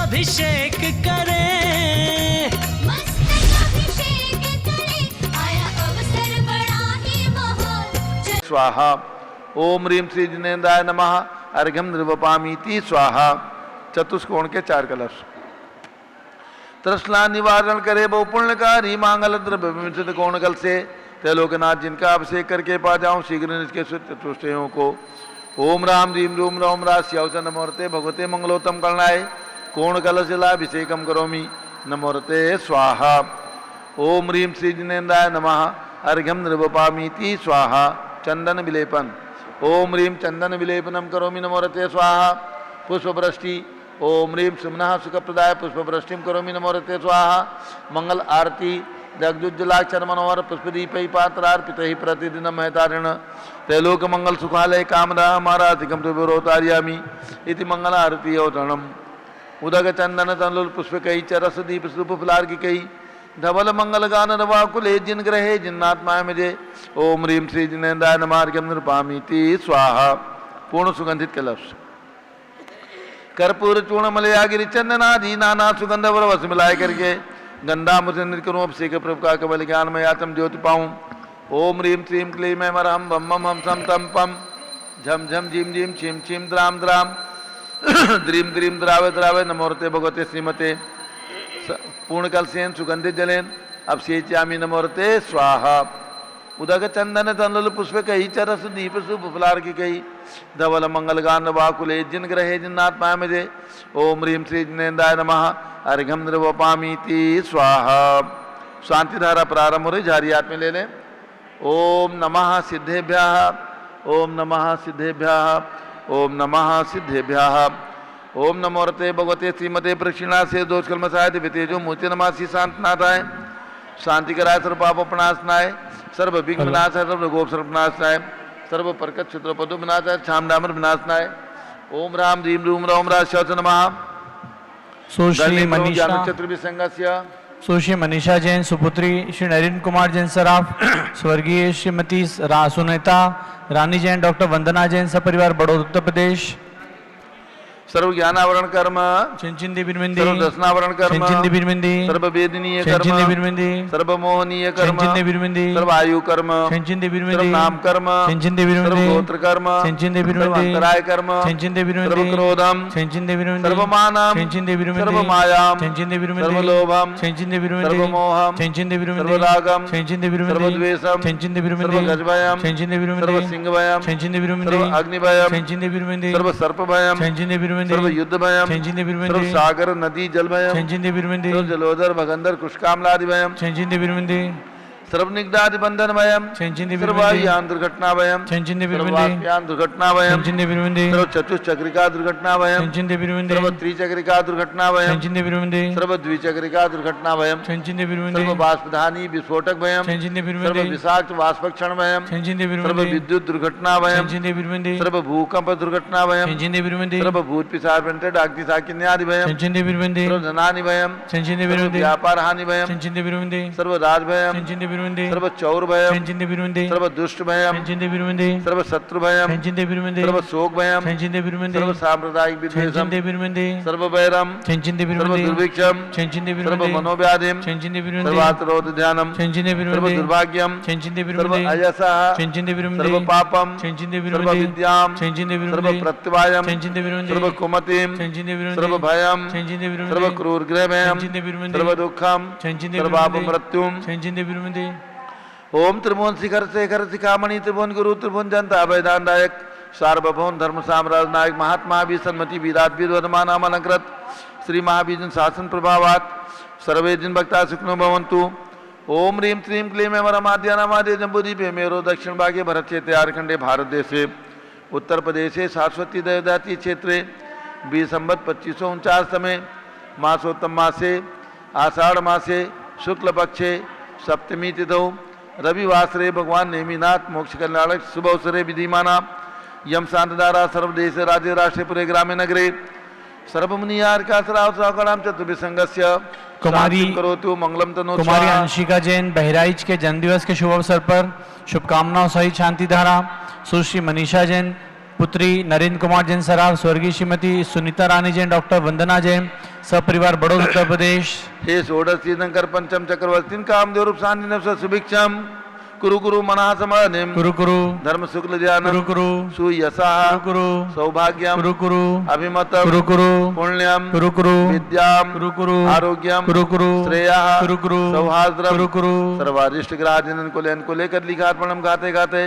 अभिषेक करें, स्वाहा। ओम ह्रीं श्री जिनेन्द्राय नमः। अर्घ्यम निर्वपामीति स्वाहा। चतुष्कोण के 4 कलश। तृष्णा निवारण करे बहु पुण्यकारी मांगल द्रव्य विमित कोण कल से त्रैलोकनाथ जिनका अभिषेक करके पा जाऊं शीघ्र इसके चतुष्टयों को। ओम राम रीम रूम रोम राश्यवच नमोरते भगवते मंगलोत्तम करणाय कोण कलशलाभिषेकम करोमि नमोरते स्वाहा। ओम ह्रीं श्री जिनेन्द्राय नमः। अर्घ्यम निर्वपामीति स्वाहा। चंदन विलेपन। ओम ह्रीं चंदन विलेपनम करोमि नमोरते स्वाहा। पुष्पवृष्टि। ओम ह्रीं सुमनः सुखप्रदाय पुष्पवृष्टिम करोमि नमोरते स्वाहा। मंगल आरती। जगजुज्जलाक्षर मनोहर पुष्पदीपै पात्रार्पितैः प्रतिदिनं महतारिण त्रैलोक मंगल सुखालय कामदा महाराधिकं विरोतार्यामि इति मंगल आरती अवतरणम्। उदक चंदन तनुल पुष्पकै च रसदीप सुप फुलार्किकै धवल मंगल गान रवाकुले जिन ग्रहे जिन्नात्माय मुझे। ओम ह्रीं श्री जिनेन्द्राय नमः। अर्घ्यम निर्वपामीति स्वाहा। पूर्ण सुगंधित कलश। कर्पूर चूर्ण मलयागिरी चंदनादि नाना सुगंध वरवस मिलाए करके गंधा मुझे निर्करूं अभिषेक प्रभु का कमल ज्ञान में आत्म ज्योति पाऊं। ओम ह्रीं क्लीं क्लीं मैं मरहम बम मम हम सम तम पम झम झम झीम झीम छिम छिम द्राम द्राम द्रीम द्रीम द्रावे द्रावे नमोरते भगवते श्रीमते। पूर्ण कलसेन सुगंधित जलेन अभिषेच्यामि नमोरते स्वाहा। उदक चंदन तनुल पुष्प कही चरस दीप सुप फुलार्की कही धवल मंगल गान वाकुले जिन ग्रहे जिन्नात्मा मुझे। ओम ह्रीं श्री जिनेन्द्राय नमः। अर्घ्यम निर्वपामीति स्वाहा। शांति धारा प्रारंभ हो रही, जारी हाथ में ले लें। ओम नमः सिद्धेभ्यः। ओम नमः सिद्धेभ्यः। ओम नमः सिद्धेभ्यः। ओम नमोरते भगवते श्रीमते प्रक्षिणा से दोष कलमसाय दिव्यतेजो मूर्ति नमासी शांतनाथाय शांति कराय सर्व पाप प्रणाशनाय सर्व विघ्न विनाशाय सर्व गोप सर्व विनाशनाय सर्व परकत क्षुद्र पदो विनाशाय छाम डामर विनाशनाय। ओम राम रीम रूम रोम राश्यवच नमः। सुश्री मनीषा सुश्री मनीषा जैन सुपुत्री श्री नरेंद्र कुमार जैन सराफ स्वर्गीय श्रीमती सुनीता रानी जैन डॉक्टर वंदना जैन सपरिवार बड़ौद उत्तर प्रदेश। सर्व ज्ञानावरण कर्म चिंचिंदी बिरमिंदी सर्व दर्शनावरण कर्म चिंचिंदी बिरमिंदी सर्व वेदनीय कर्म चिंचिंदी बिरमिंदी सर्व मोहनीय कर्म चिंचिंदी बिरमिंदी सर्व आयु कर्म चिंचिंदी सर्व बिरमिंदी नाम कर्म चिंचिंदी सर्व बिरमिंदी गोत्र कर्म चिंचिंदी सर्व बिरमिंदी अंतराय कर्म चिंचिंदी सर्व बिरमिंदी क्रोधम चिंचिंदी बिरमिंदी सर्व मानम चिंचिंदी बिरमिंदी सर्व मायाम चिंचिंदी बिरमिंदी सर्व लोभम चिंचिंदी बिरमिंदी सर्व मोहम चिंचिंदी बिरमिंदी सर्व रागम चिंचिंदी सर्व बिरमिंदी द्वेषम चिंचिंदी सर्व बिरमिंदी गजभयम चिंचिंदी सर्व बिरमिंदी सिंहभयम चिंचिंदी बिरमिंदी सर्व अग्निभयम चिंचिंदी बिरमिंदी सर्व सर्पभयम चिंचिंदी बिरमिंदी सर्व युद्धभयम चिंचिंदी सर्व बिरमिंदी सागर नदी जलभयम चिंचिंदी बिरमिंदी सर्व जलोदर भगंदर कुष्कामलादिभयम चिंचिंदी बिरमिंदी सर्वनिग्धादि बंधन भयम चिंचिंदी सर्वायान दुर्घटना भयम चिंचिंदी बिरमिंदी सर्वास्यान दुर्घटना भयम चिंचिंदी बिरमिंदी सर्व चतुश्चक्रिका दुर्घटना भयम चिंचिंदी बिरमिंदी सर्व त्रिचक्रिका दुर्घटना भयम चिंचिंदी बिरमिंदी सर्व द्विचक्रिका दुर्घटना भयम चिंचिंदी बिरमिंदी सर्व बाष्पधानी विस्फोटक भयम चिंचिंदी सर्व बिरमिंदी विषाक्त वाष्पक्षण भयम चिंचिंदी सर्व बिरमिंदी विद्युत दुर्घटना भयम चिंचिंदी बिरमिंदी सर्व भूकंप दुर्घटना भयम चिंचिंदी बिरमिंदी सर्व भूत पिशाच पेंटेड अग्नि साकिन्यादि भयम चिंचिंदी बिरमिंदी सर्व धनानि भयम चिंचिंदी सर्व बिरमिंदी व्यापार हानि भयम चिंचिंदी बिरमिंदी सर्व राज भयम चिंचिंदी बिरमिंदी सर्व चौर भयम चिंचिंदी बिरमिंदी सर्व दुष्ट भयम चिंचिंदी बिरमिंदी सर्व शत्रु भयम चिंचिंदी बिरमिंदी सर्व शोक भयम चिंचिंदी बिरमिंदी सर्व सांप्रदायिक विद्वेषम चिंचिंदी बिरमिंदी सर्व वैरम चिंचिंदी सर्व बिरमिंदी दुर्भिक्षम चिंचिंदी सर्व बिरमिंदी मनोव्याधिम चिंचिंदी बिरमिंदी सर्वात्रोध ध्यानम चिंचिंदी सर्व बिरमिंदी दुर्भाग्यम चिंचिंदी सर्व बिरमिंदी अयसः चिंचिंदी बिरमिंदी सर्व पापम चिंचिंदी सर्व बिरमिंदी विद्याम चिंचिंदी सर्व बिरमिंदी प्रत्यवायम चिंचिंदी बिरमिंदी सर्व कुमतिम चिंचिंदी बिरमिंदी सर्व भयम चिंचिंदी सर्व बिरमिंदी क्रूर भयम चिंचिंदी बिरमिंदी सर्व दुखम चिंचिंदी सर्व बिरमिंदी मृत्युम चिंचिंदी बिरमिंदी ओम त्रिभुवन शिखर शेखर शिखामणि त्रिभुवन गुरु त्रिभुवन जनता अभयदानदायक सार्वभौम धर्म साम्राज्य नायक महात्मा भी सन्मति वीराट वीर वर्धमान अलंकृत श्री महावीर शासन प्रभावात सर्वे जिन भक्ता सुखनो भवन्तु। ओम ह्रीं श्रीं क्लीं वरमाद्यानामाद्य जम्बूदीपे मेरो दक्षिण भागे भरत क्षेत्रे आर्खंडे भारत देशे उत्तर प्रदेशे सरस्वती देवदाती क्षेत्रे 20 संवत् 2549 समय मासोत्तम मासे आषाढ़ मासे शुक्ल पक्षे सप्तमी तिथौ रविवासरे भगवान नेमिनाथ मोक्ष कल्याणक शुभ अवसरे विधिमाना यम शांतधारा सर्वदेश राज्य राष्ट्र पुरे ग्रामे नगरे सर्वमुनियार का सराम चतुर्भिसंगस्य कुमारी करोतु मंगलम तनो कुमारी अंशिका जैन बहराइच के जन्मदिवस के शुभ अवसर पर शुभकामनाओं सहित शांति धारा। सुश्री मनीषा जैन पुत्री नरेंद्र कुमार जैन सराफ स्वर्गीय श्रीमती सुनीता रानी जैन डॉक्टर वंदना जैन सपरिवार बड़ौद उत्तर प्रदेश। हे षोडश तीर्थंकर पंचम चक्रवर्ती कामदेव रूप शांति नवस सुभिक्षम कुरु कुरु मना समाधिम कुरु कुरु धर्म शुक्ल ज्ञान कुरु कुरु सुयसा कुरु सौभाग्यम कुरु कुरु अभिमतम कुरु कुरु पुण्यम कुरु कुरु विद्याम कुरु कुरु आरोग्यम कुरु कुरु श्रेयः कुरु कुरु सौहार्द्रम कुरु कुरु सर्वारिष्ट ग्राहजनन को लेकर लिखार्पणम गाते गाते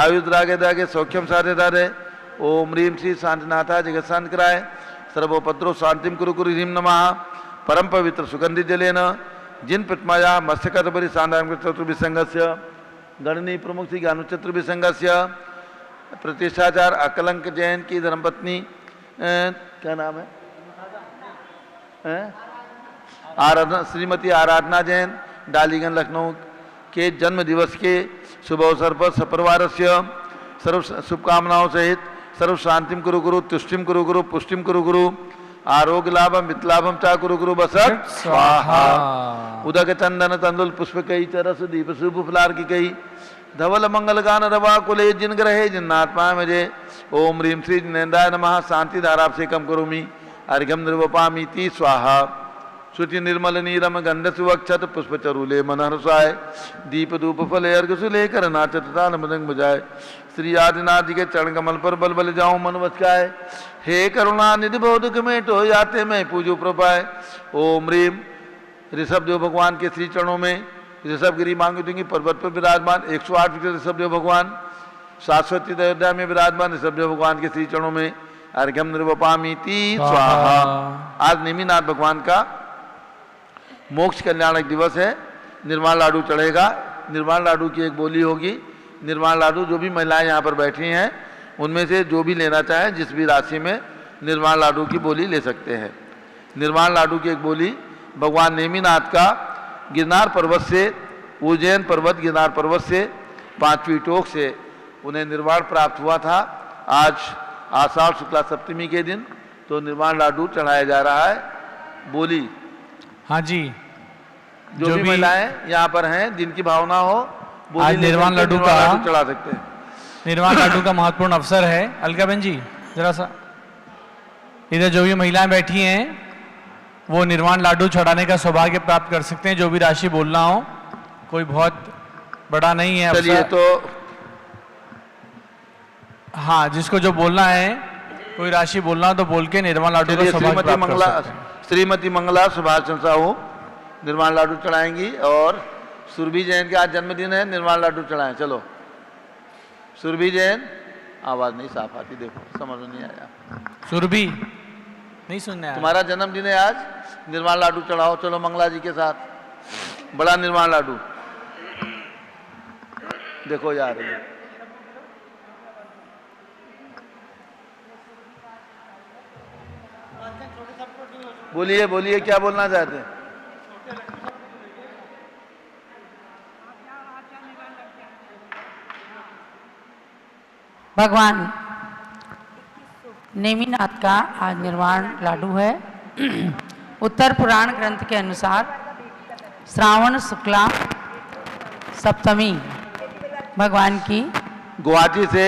आयुध रागे दागे सौख्यम साधे दारे ओम ह्रीम श्री शांतिनाथा जगत शांत कराय सर्वोपद्रो शांतिम कुरु कुरु ह्रीम नमः परम पवित्र सुगंधित जलेन जिन प्रतिमाया मत्स्यकतपरि सांदान चतुर्भिसंगस्य गणनी प्रमुख श्री ज्ञान चतुर्भिसंगस्य प्रतिष्ठाचार अकलंक जैन की धर्मपत्नी क्या नाम है आराधना श्रीमती आराधना जैन डालीगंज लखनऊ के जन्म दिवस के शुभ अवसर पर सपरिवार से सर्व शुभकामनाओं सहित सर्व शांतिम कुरु गुरु तुष्टिम कुरु गुरु पुष्टिम कुरु गुरु आरोग्य लाभम वित्लाभम चा कुरु गुरु बसत स्वाहा उदक चंदन तंदुल पुष्प कई चरस दीप शुभ फलार की कई धवल मंगल गान रवा कुले जिन ग्रहे जिन्नात्मा मजे ओम ह्रीम श्री जिनेन्द्राय नमः शांति धारा से कम करोमि अर्घ्यम निर्वपामीति स्वाहा शुचि निर्मल नीरम गंध सुवक्षत पुष्प चरूले मनहरसाय दीप धूप फल अर्घ सुलेकर नाचत ताल मृदंग बजाय श्री आदिनाथ जी के चरण कमल पर बल बल जाऊं मन वचकाय हे करुणा निधि बहुदुख मेटो याते मैं पूजो प्रपाय ओम ह्रीम ऋषभ देव भगवान के श्री चरणों में ऋषभ गिरी मांग दूंगी पर्वत पर विराजमान 108 विकेट ऋषभ देव भगवान शाश्वती अयोध्या में विराजमान ऋषभ देव भगवान के श्री चरणों में अर्घ्यम निर्वपामीति स्वाहा। आज नेमिनाथ भगवान का मोक्ष कल्याणक दिवस है। निर्माण लाडू चढ़ेगा। निर्माण लाडू की एक बोली होगी। निर्माण लाडू जो भी महिलाएं यहाँ पर बैठी हैं उनमें से जो भी लेना चाहें जिस भी राशि में निर्माण लाडू की बोली ले सकते हैं। निर्माण लाडू की एक बोली भगवान नेमिनाथ का गिरनार पर्वत से उज्जैन पर्वत गिरनार पर्वत से 5वीं टोक से उन्हें निर्वाण प्राप्त हुआ था। आज आषाढ़ शुक्ला सप्तमी के दिन तो निर्वाण लाडू चढ़ाया जा रहा है। बोली हाँ जी जो भी महिलाएं यहाँ पर हैं जिनकी भावना हो आज निर्वाण लाडू का चढ़ा सकते हैं। निर्वाण लाडू का महत्वपूर्ण अवसर है। अलका बहन जी जरा सा इधर जो भी महिलाएं बैठी हैं वो निर्वाण लाडू चढ़ाने का सौभाग्य प्राप्त कर सकते हैं। जो भी राशि बोलना हो कोई बहुत बड़ा नहीं है। चलिए तो हाँ जिसको जो बोलना है कोई राशि बोलना हो तो बोल के निर्वाण लाडू का सौभाग्य प्राप्त कर सकते हैं। श्रीमती मंगला सुभाष चंद्र साहू निर्वाण लाडू चढ़ाएंगी और सुरभि जैन का आज जन्मदिन है। निर्वाण लाडू चढ़ाएं। चलो सुरभि जैन आवाज नहीं साफ आती देखो समझ में नहीं आया। सुरभि नहीं सुनने आया। तुम्हारा जन्मदिन है आज निर्वाण लाडू चढ़ाओ। चलो मंगला जी के साथ बड़ा निर्वाण लाडू देखो यार। बोलिए बोलिए क्या बोलना चाहते हैं। भगवान नेमिनाथ का आज निर्वाण लाडू है। उत्तर पुराण ग्रंथ के अनुसार श्रावण शुक्ला सप्तमी भगवान की गुवाहाटी से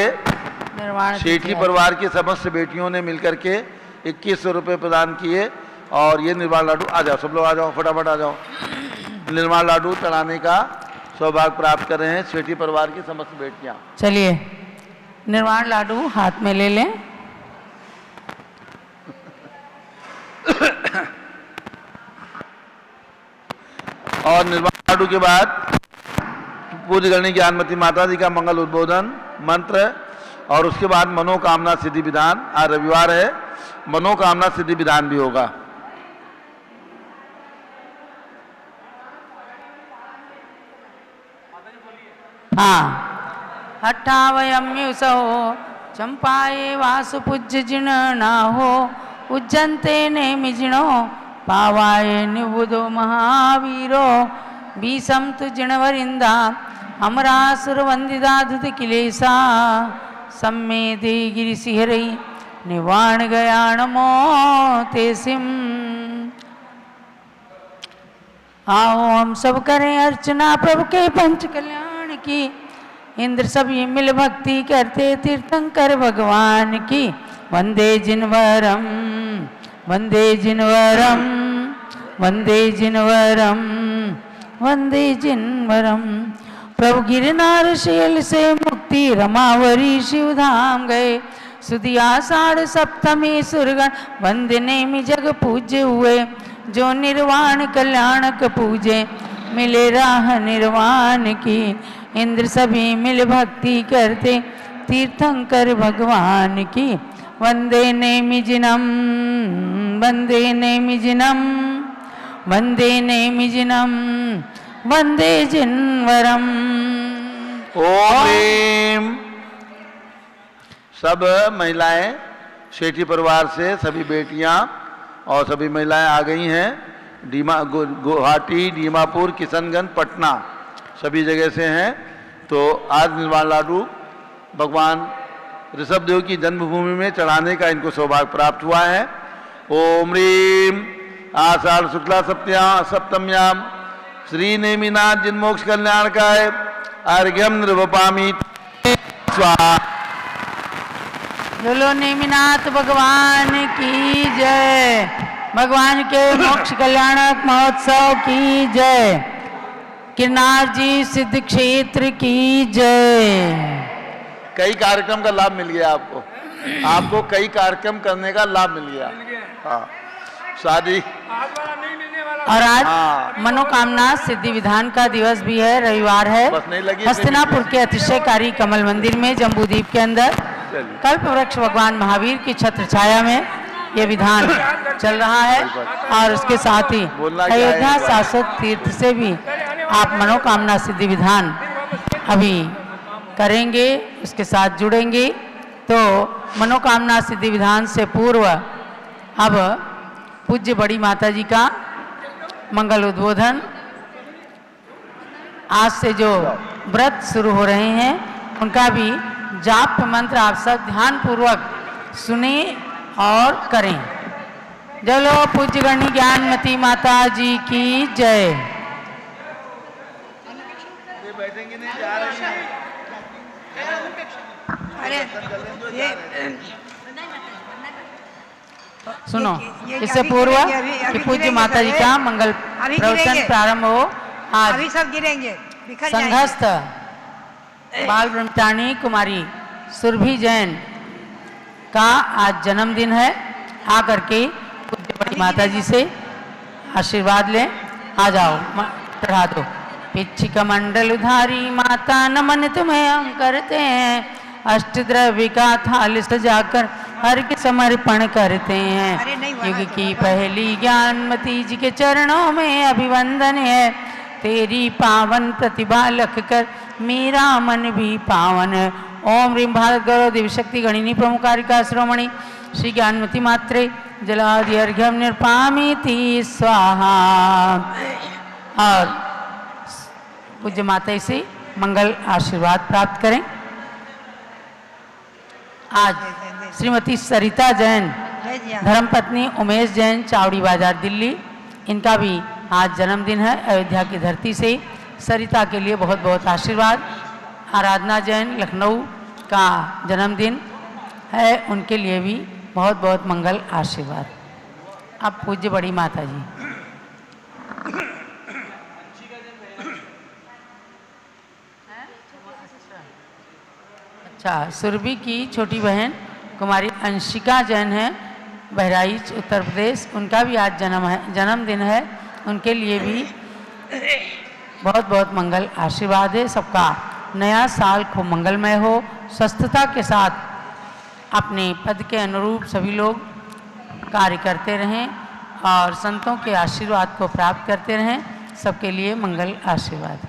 निर्वाण शेठी परिवार की समस्त बेटियों ने मिलकर के 2100 रुपये प्रदान किए और ये निर्वाण लाडू आ जाओ सब लोग आ जाओ फटाफट आ जाओ। निर्वाण लाडू चढ़ाने का सौभाग्य प्राप्त कर रहे हैं शेठी परिवार की समस्त बेटियां। चलिए निर्वाण लाडू हाथ में ले लें। और निर्वाण लाडू के बाद पूज्य गणनी ज्ञानमती माता जी का मंगल उद्बोधन मंत्र और उसके बाद मनोकामना सिद्धि विधान। आज रविवार है मनोकामना सिद्धि विधान भी होगा। हाँ हट्ठावयम्युसो चंपाये वासुपूज्य जिण नाहो उज्जन्ते नेमिजिणो पावाये निबुधो महावीरो बीसम तु जिणवरिंदा अमरासुर वंदिदा धुत किलेसा सम्मेदे गिरिशिहरै निवाण गया नमो तेसिम। आओ हम सब करें अर्चना प्रभु के पंच कल्याण की। इंद्र सभी मिल भक्ति करते तीर्थंकर भगवान की। वंदे जिनवरम वंदे जिनवरम वंदे जिनवरम वंदे जिनवरम। प्रभु गिरनार शील से मुक्ति रमावरी शिवधाम गए। सुदिया आषाढ़ सप्तमी सुरगण वंदे नेमि जग पूज्य हुए। जो निर्वाण कल्याणक पूजे मिले राह निर्वाण की। इंद्र सभी मिल भक्ति करते तीर्थंकर भगवान की। वंदे नेमि जिनम वंदे नेमि जिनम वंदे नेमि जिनम वंदे जिनवरम। ओम ह्रीम। सब महिलाएं शेठी परिवार से सभी बेटियां और सभी महिलाएं आ गई हैं। गुवाहाटी, दीमापुर, किशनगंज, पटना सभी जगह से हैं। तो आज निर्वाण लाडू भगवान ऋषभदेव की जन्मभूमि में चढ़ाने का इनको सौभाग्य प्राप्त हुआ है। ओम ह्रीम आषाढ़ शुक्ला सप्तम्याम श्री नेमिनाथ जिनमोक्ष कल्याणकाय अर्घ्यम निर्वपामि स्वाहा। बोलो नेमिनाथ भगवान की जय। भगवान के मोक्ष कल्याणक महोत्सव की जय। किरनार जी सिद्ध क्षेत्र की जय। कई कार्यक्रम का लाभ मिल गया आपको। आपको कई कार्यक्रम करने का लाभ मिल गया। हाँ, शादी और आज मनोकामना सिद्धि विधान का दिवस भी है, रविवार है। हस्तिनापुर के अतिशयकारी कमल मंदिर में जम्बूद्वीप के अंदर कल्प वृक्ष भगवान महावीर की छत्र छाया में ये विधान चल रहा है। और उसके साथ ही अयोध्या शाश्वत तीर्थ से भी आप मनोकामना सिद्धि विधान अभी करेंगे, उसके साथ जुड़ेंगे। तो मनोकामना सिद्धि विधान से पूर्व अब पूज्य बड़ी माता जी का मंगल उद्बोधन। आज से जो व्रत शुरू हो रहे हैं उनका भी जाप मंत्र आप सब ध्यान पूर्वक सुने और करें। जलो पूज्य गणी ज्ञानमती माता जी की जय। सुनो, इससे पूर्व कि पूज्य माता जी का मंगल प्रवचन प्रारंभ हो। आज अभी सब गिरेंगे, संघस्थ बाल ब्रह्मचारिणी कुमारी सुरभि जैन का आज जन्मदिन है। आकर के पूज्य बड़ी माता जी से आशीर्वाद लें। आ जाओ, चढ़ा दो। पिच्छिका मंडल उधारी माता नमन तुम्हें हम करते हैं। अष्टद्रव्य का थाल सजाकर अर्घ्य समर्पण करते हैं। युग की पहली ज्ञानमती जी के चरणों में अभिवंदन है। तेरी पावन प्रतिभा लख कर मेरा मन भी पावन है। ओम ह्रीम भारत गौरव देवी शक्ति गणिनी प्रमुखारिका श्रोमणी श्री ज्ञानमती मात्रे जलादि अर्घ्यम निर्पामिति स्वाहा। और पूज्य माता से मंगल आशीर्वाद प्राप्त करें। आज श्रीमती सरिता जैन धर्मपत्नी उमेश जैन चावड़ी बाजार दिल्ली, इनका भी आज जन्मदिन है। अयोध्या की धरती से सरिता के लिए बहुत बहुत आशीर्वाद। आराधना जैन लखनऊ का जन्मदिन है, उनके लिए भी बहुत बहुत मंगल आशीर्वाद। अब पूज्य बड़ी माता जी। अच्छा, सुरभि की छोटी बहन कुमारी अंशिका जैन है, बहराइच उत्तर प्रदेश, उनका भी आज जन्मदिन है। उनके लिए भी बहुत बहुत मंगल आशीर्वाद है। सबका नया साल खूब मंगलमय हो। स्वस्थता के साथ अपने पद के अनुरूप सभी लोग कार्य करते रहें और संतों के आशीर्वाद को प्राप्त करते रहें। सबके लिए मंगल आशीर्वाद।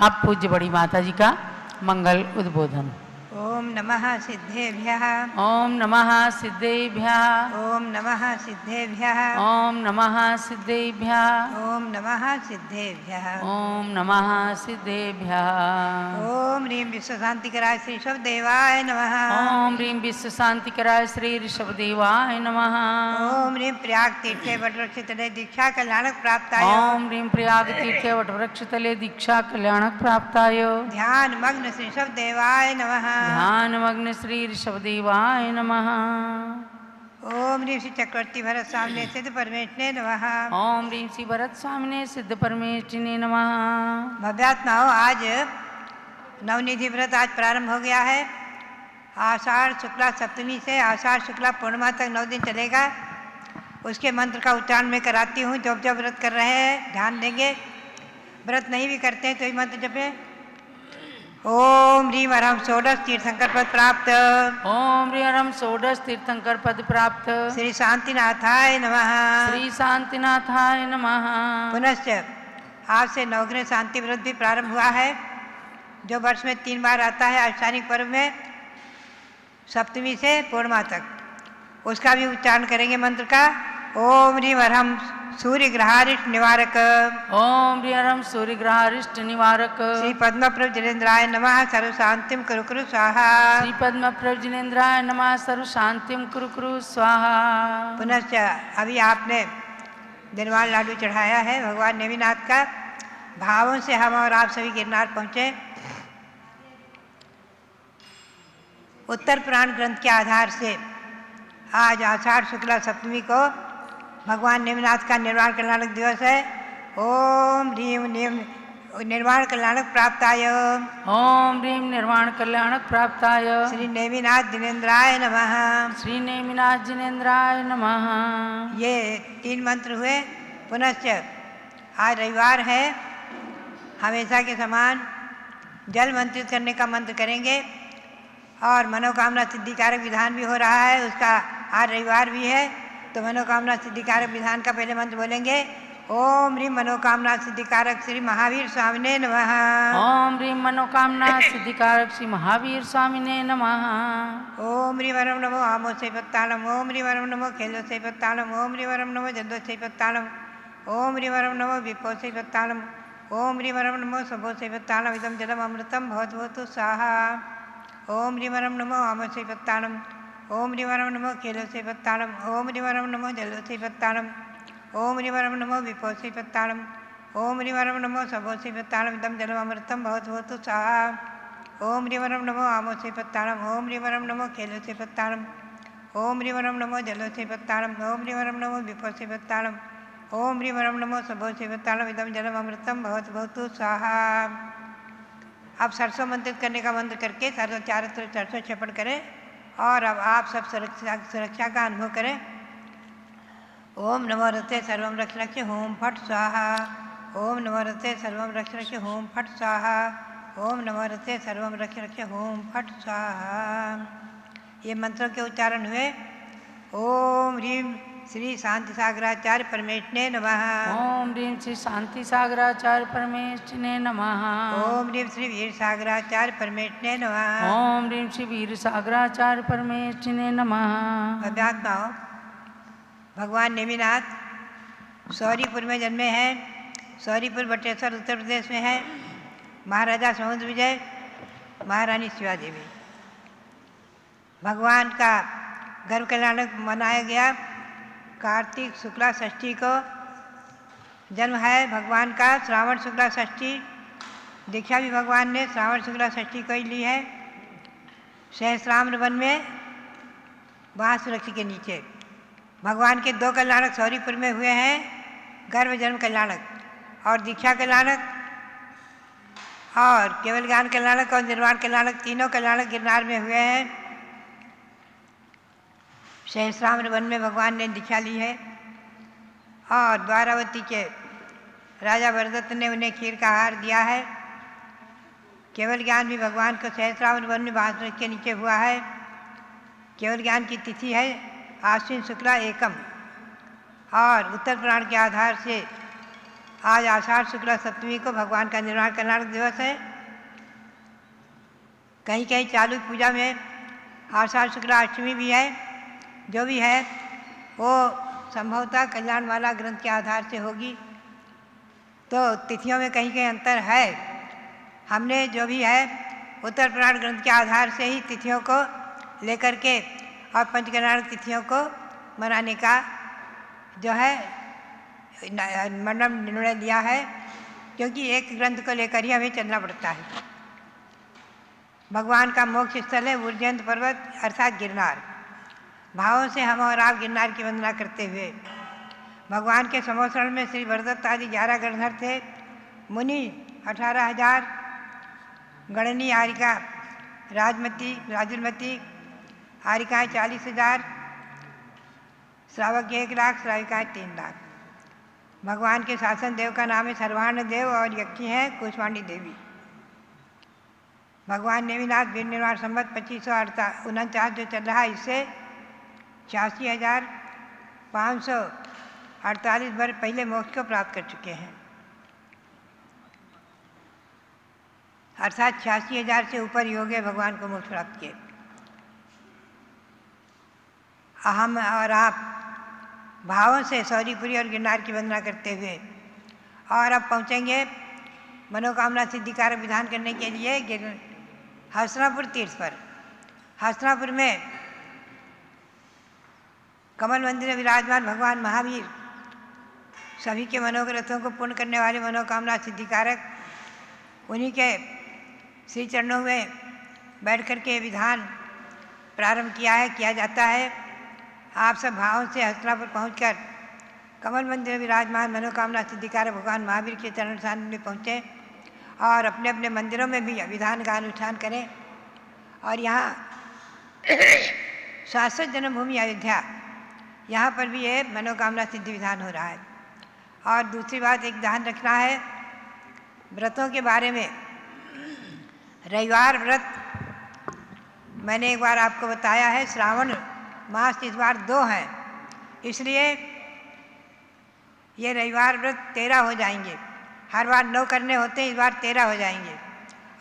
अब पूज्य बड़ी माता जी का मंगल उद्बोधन। ओम नमः सिद्धेभ्यः। ओम नमः सिद्धेभ्यः। ओम नमः सिद्धेभ्यः। ओम नमः सिद्धेभ्यः। ओम नमः सिद्धेभ्यः। ओम नमः सिद्धेभ्यः। ओम ह्रीं विश्व शांतिकराय श्री ऋषभदेवाय नमः। ओम ह्रीं विश्व शांतिकराय श्री ऋषभदेवाय नमः। ओम ह्रीं प्रयाग तीर्थे वटवृक्षतले दीक्षा कल्याणक प्राप्ताय। ओम ह्रीं प्रयाग तीर्थे वटवृक्षतले दीक्षा कल्याणक प्राप्ताय। ध्यान मग्न श्री ऋषभदेवाय नमः। ध्यान मग्न श्री ऋषभदेवाय नमः। ओम ह्रीं श्री चक्रवर्ती भरत सामने सिद्ध परमेष्ठिने नमः। ओम ह्रीं श्री भरत स्वामिने सिद्ध परमेष्ठिने नमः। भव्यात्माओं, आज नवनिधि व्रत आज प्रारंभ हो गया है। आषाढ़ शुक्ला सप्तमी से आषाढ़ शुक्ला पूर्णिमा तक 9 दिन चलेगा। उसके मंत्र का उच्चारण मैं कराती हूँ। जो जो व्रत कर रहे हैं ध्यान देंगे, व्रत नहीं भी करते हैं तो ही मंत्र जपे। ओम ह्रीं वरम षोडश तीर्थंकर पद प्राप्त। ओम ह्रीं षोडश तीर्थंकर पद प्राप्त। श्री शांतिनाथाय नमः। श्री शांतिनाथाय नमः। पुनश्च आज से नवग्रह शांति व्रत भी प्रारंभ हुआ है, जो वर्ष में 3 बार आता है आष्टानिक पर्व में, सप्तमी से पूर्णिमा तक। उसका भी उच्चारण करेंगे मंत्र का। ओम ह्रीं वरम सूर्य ग्रहारिष्ट निवारक। ओम ह्रीं सूर्य ग्रहारिष्ट निवारक। श्री पद्मप्रभ जिनेन्द्राय नमः सर्व शांतिम कुरु कुरु स्वाहा। श्री पद्मप्रभ जिनेन्द्राय नमः सर्व शांतिम कुरु कुरु स्वाहा। पुनश्च अभी आपने दिनवार लाडू चढ़ाया है भगवान नेमिनाथ का। भावों से हम और आप सभी गिरनार पहुँचे। उत्तर पुराण ग्रंथ के आधार से आज आषाढ़ शुक्ला सप्तमी को भगवान नेमिनाथ का निर्वाण कल्याणक दिवस है। ओम ह्रीं निर्वाण कल्याणक प्राप्ताय। ओम ह्रीं निर्वाण कल्याणक प्राप्ताय। श्री नेमिनाथ जिनेन्द्राय नमः। श्री नेमिनाथ जिनेन्द्राय नमः। ये 3 मंत्र हुए। पुनश्च आज रविवार है। हमेशा के समान जल मंत्रित करने का मंत्र करेंगे और मनोकामना सिद्धिकारक विधान भी हो रहा है। उसका आज रविवार भी है तो मनोकामना सिद्धिकारक विधान का पहले मंत्र बोलेंगे। ओम ह्रीं मनोकामना सिद्धिकारक श्री महावीर स्वामिने नमः। ओम ह्रीं मनोकामना सिद्धिकारक श्री महावीर स्वामिने नमः। ओम ह्रीं वरम नमो आमो से पत्तालम। ओम ह्रीं वरम नमो खेलो से पत्तालम। ओम ह्रीं वरम नमो जद्दो से पत्तालम। ओम ह्रीं वरम नमो विपो से पत्तालम। ओम ह्रीं वरम नमो सबो से पत्तालम। इदं जलम अमृतम भवतु स्वाहा। ओम ह्रीं वरम नमो आमो से पत्तालम। ओम ह्रीं वरम नमो खेलो से पत्तालम। ओम ह्रीं वरम नमो जलो से पत्तालम। ओम ह्रीं वरम नमो विपो से पत्तालम। ओम ह्रीं वरम नमो सबो से पत्तालम। इदं जलम अमृतम भवतु स्वाहा। ओम ह्रीं वरम नमो आमो से पत्तालम। ओम ह्रीं वरम नमो खेलो से पत्तालम। ओम ह्रीं वरम नमो जलो से पत्तालम। ओम ह्रीं वरम नमो विपो से पत्तालम। ओम ह्रीं वरम नमो सबो से पत्तालम। इदं जलम अमृतम भवतु स्वाहा। अब सरसों मंत्रित करने का मंत्र करके चारों तरफ सरसों छपड़ करें और अब आप सब सुरक्षा का अनुभव करें। ओम नमो रते सर्वम रक्ष रक्ष होम फट स्वाहा। ओम नमो रते सर्वम रक्ष रक्ष होम फट स्वाहा। ओम नमो रते सर्वम रक्ष रक्ष होम फट स्वाहा। ये मंत्रों के उच्चारण हुए। ओम ह्रीं श्री शांति सागराचार्य परमेष्ठिने नमः। ओम ह्रीं श्री शांति सागराचार्य परमेष्ठिने नमः। ओम ह्रीं श्री वीर सागराचार्य परमेष्ठिने नमः। ओम ह्रीं श्री वीर सागराचार्य परमेष्ठिने नमः। अभ्यात्माओं, भगवान नेमिनाथ सौरीपुर में जन्मे हैं। सौरीपुर बटेश्वर उत्तर प्रदेश में है। महाराजा समुद्र विजय, महारानी शिवा देवी। भगवान का गर्भ कल्याणक मनाया गया। कार्तिक शुक्ला षष्ठी को जन्म है भगवान का। श्रावण शुक्ला षष्ठी दीक्षा भी भगवान ने श्रावण शुक्ला षष्ठी को ही ली है। सहस्राम्र वन में बांस वृक्ष के नीचे। भगवान के 2 कल्याणक सौरीपुर में हुए हैं, गर्भ जन्म कल्याणक और दीक्षा कल्याणक और केवल ज्ञान कल्याणक और निर्वाण कल्याणक, तीनों कल्याणक गिरनार में हुए हैं। सहस्राम्र वन में भगवान ने दीक्षा ली है और द्वारावती के राजा वरदत्त ने उन्हें खीर का आहार दिया है। केवल ज्ञान भी भगवान को सहस्राम्र वन में बांस वृक्ष के नीचे हुआ है। केवल ज्ञान की तिथि है आश्विन शुक्ला एकम और उत्तर पुराण के आधार से आज आषाढ़ शुक्ला सप्तमी को भगवान का निर्वाण कल्याणक दिवस है। कहीं कहीं चालू पूजा में आषाढ़ शुक्ला अष्टमी भी है। जो भी है वो संभवतः कल्याण वाला ग्रंथ के आधार से होगी। तो तिथियों में कहीं कहीं अंतर है। हमने जो भी है उत्तर पुराण ग्रंथ के आधार से ही तिथियों को लेकर के और पंचकल्याणक तिथियों को मनाने का जो है निर्णय लिया है, क्योंकि एक ग्रंथ को लेकर ही हमें चलना पड़ता है। भगवान का मोक्ष स्थल है उज्जैन पर्वत अर्थात गिरनार। भावों से हम और आप गिरनार की वंदना करते हुए भगवान के समोसरण में श्री वरदत्त आदि 11 गणधर थे, मुनि 18,000, गणनी आरिका राजुलमती आरिकाएँ 40,000, श्रावक 1 लाख, श्राविकाएँ 3 लाख। भगवान के शासन देव का नाम है सर्वाण देव और यक्षी हैं कुशवाणी देवी। भगवान नेमिनाथ वीर निर्वाण संवत 2549 जो चल रहा है, इससे 86,548 वर्ष पहले मोक्ष को प्राप्त कर चुके हैं, अर्थात 86,000 से ऊपर योग है भगवान को मोक्ष प्राप्त किए। हम और आप भावों से सौरीपुरी और गिरनार की वंदना करते हुए और अब पहुँचेंगे मनोकामना सिद्धिकारक विधान करने के लिए हस्तिनापुर तीर्थ पर। हस्तिनापुर में कमल मंदिर में विराजमान भगवान महावीर सभी के मनोरथों को पूर्ण करने वाले मनोकामना सिद्धिकारक, उन्हीं के श्री चरणों में बैठ कर के विधान प्रारंभ किया जाता है। आप सब भावों से हस्तिनापुर पहुंचकर कमल मंदिर में विराजमान मनोकामना सिद्धिकारक भगवान महावीर के चरण स्थान में पहुँचें और अपने अपने मंदिरों में भी विधान का अनुष्ठान करें। और यहाँ शाश्वत जन्मभूमि अयोध्या, यहाँ पर भी ये मनोकामना सिद्धि विधान हो रहा है। और दूसरी बात एक ध्यान रखना है व्रतों के बारे में। रविवार व्रत मैंने एक बार आपको बताया है, श्रावण मास इस बार 2 हैं, इसलिए ये रविवार व्रत 13 हो जाएंगे। हर बार 9 करने होते हैं, इस बार 13 हो जाएंगे।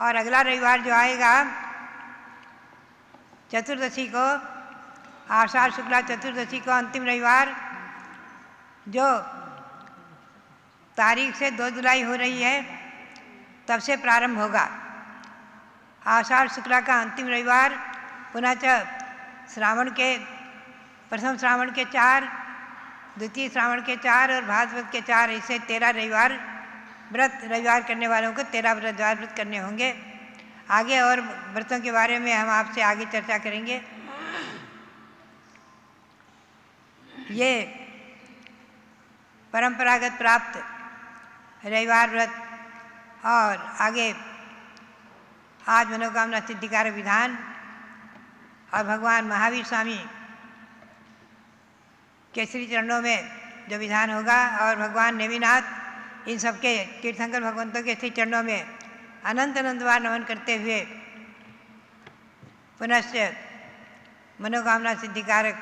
और अगला रविवार जो आएगा चतुर्दशी को, आषाढ़ शुक्ला चतुर्दशी को, अंतिम रविवार जो तारीख से 2 जुलाई हो रही है तब से प्रारंभ होगा। आषाढ़ शुक्ला का अंतिम रविवार, पुनः श्रावण के प्रथम श्रावण के 4, द्वितीय श्रावण के 4 और भाद्रपद के 4, इससे 13 रविवार व्रत रविवार करने वालों को 13 व्रत करने होंगे। आगे और व्रतों के बारे में हम आपसे आगे चर्चा करेंगे। ये परंपरागत प्राप्त रविवार व्रत और आगे आज मनोकामना सिद्धिकारक विधान और भगवान महावीर स्वामी के श्री चरणों में जो विधान होगा और भगवान नेमिनाथ इन सबके तीर्थंकर भगवंतों के श्री चरणों में अनंत अनंत बार नमन करते हुए पुनश्च मनोकामना सिद्धिकारक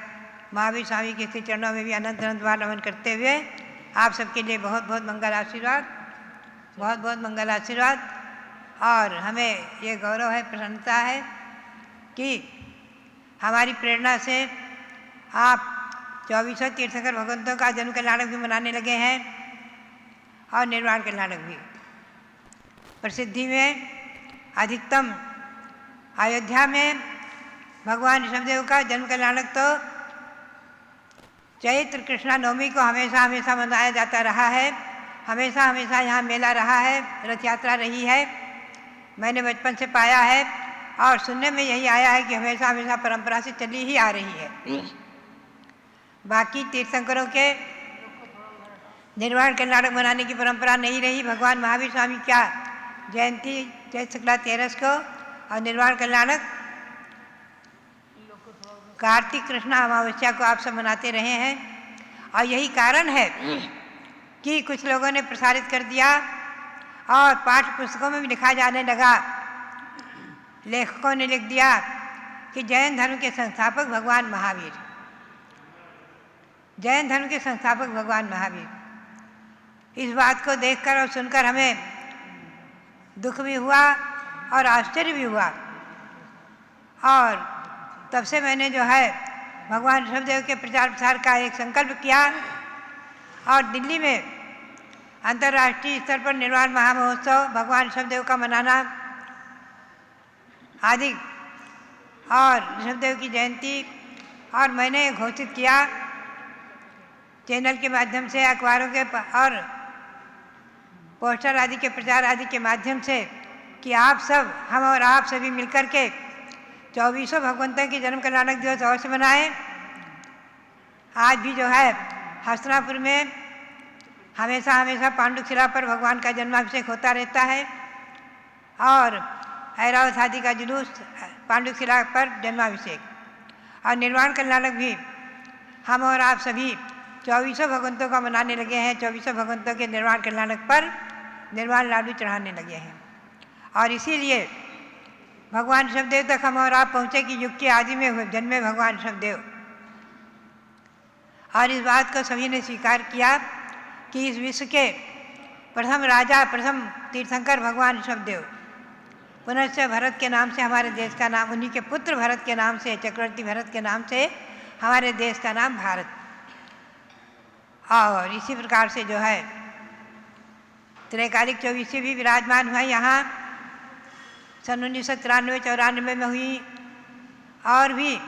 महावीर स्वामी के श्री चरणों में भी अनंत अनंत बार नमन करते हुए आप सबके लिए बहुत बहुत मंगल आशीर्वाद, बहुत बहुत मंगल आशीर्वाद। और हमें ये गौरव है, प्रसन्नता है कि हमारी प्रेरणा से आप 24 तीर्थंकर भगवंतों का जन्म कल्याणक भी मनाने लगे हैं और निर्वाण कल्याणक भी। प्रसिद्धि में अधिकतम अयोध्या में भगवान ऋषभदेव का जन्म कल्याणक तो चैत्र कृष्णा नवमी को हमेशा हमेशा मनाया जाता रहा है। हमेशा हमेशा यहाँ मेला रहा है, रथ यात्रा रही है। मैंने बचपन से पाया है और सुनने में यही आया है कि हमेशा हमेशा परंपरा से चली ही आ रही है। बाकी तीर्थंकरों के निर्वाण कल्याणक मनाने की परंपरा नहीं रही। भगवान महावीर स्वामी क्या जयंती चैत्र शुक्ला 13 को और निर्वाण कल्याणक कार्तिक कृष्णा अमावस्या को आप सब मनाते रहे हैं। और यही कारण है कि कुछ लोगों ने प्रसारित कर दिया और पाठ्य पुस्तकों में भी लिखा जाने लगा, लेखकों ने लिख दिया कि जैन धर्म के संस्थापक भगवान महावीर, जैन धर्म के संस्थापक भगवान महावीर। इस बात को देखकर और सुनकर हमें दुख भी हुआ और आश्चर्य भी हुआ। और तब से मैंने जो है भगवान ऋषभदेव के प्रचार प्रसार का एक संकल्प किया और दिल्ली में अंतर्राष्ट्रीय स्तर पर निर्वाण महामहोत्सव भगवान ऋषभदेव का मनाना आदि और ऋषभदेव की जयंती, और मैंने घोषित किया चैनल के माध्यम से, अखबारों के और पोस्टर आदि के प्रचार आदि के माध्यम से कि आप सब, हम और आप सभी मिलकर के 24 भगवंतों के जन्म कल्याणक दिवस अवश्य मनाएं आज भी जो है हस्तिनापुर में हमेशा हमेशा पांडुशिला पर भगवान का जन्माभिषेक होता रहता है और ऐरावत आदि का जुलूस पांडुशिला पर जन्माभिषेक और निर्वाण कल्याणक भी हम और आप सभी 2400 भगवंतों का मनाने लगे हैं। 2400 भगवंतों के निर्वाण कल्याणक पर निर्वाण लाडू चढ़ाने लगे हैं और इसीलिए भगवान ऋषभदेव तक हम और आप पहुँचे कि युग के आदि में हुए जन्मे भगवान ऋषभदेव। और इस बात को सभी ने स्वीकार किया कि इस विश्व के प्रथम राजा प्रथम तीर्थंकर भगवान ऋषभदेव, पुनश्च भरत के नाम से हमारे देश का नाम, उन्हीं के पुत्र भरत के नाम से, चक्रवर्ती भरत के नाम से हमारे देश का नाम भारत। और इसी प्रकार से जो है त्रैकालिक 24 भी विराजमान हुआ यहाँ सन 1993-94 में हुई और भी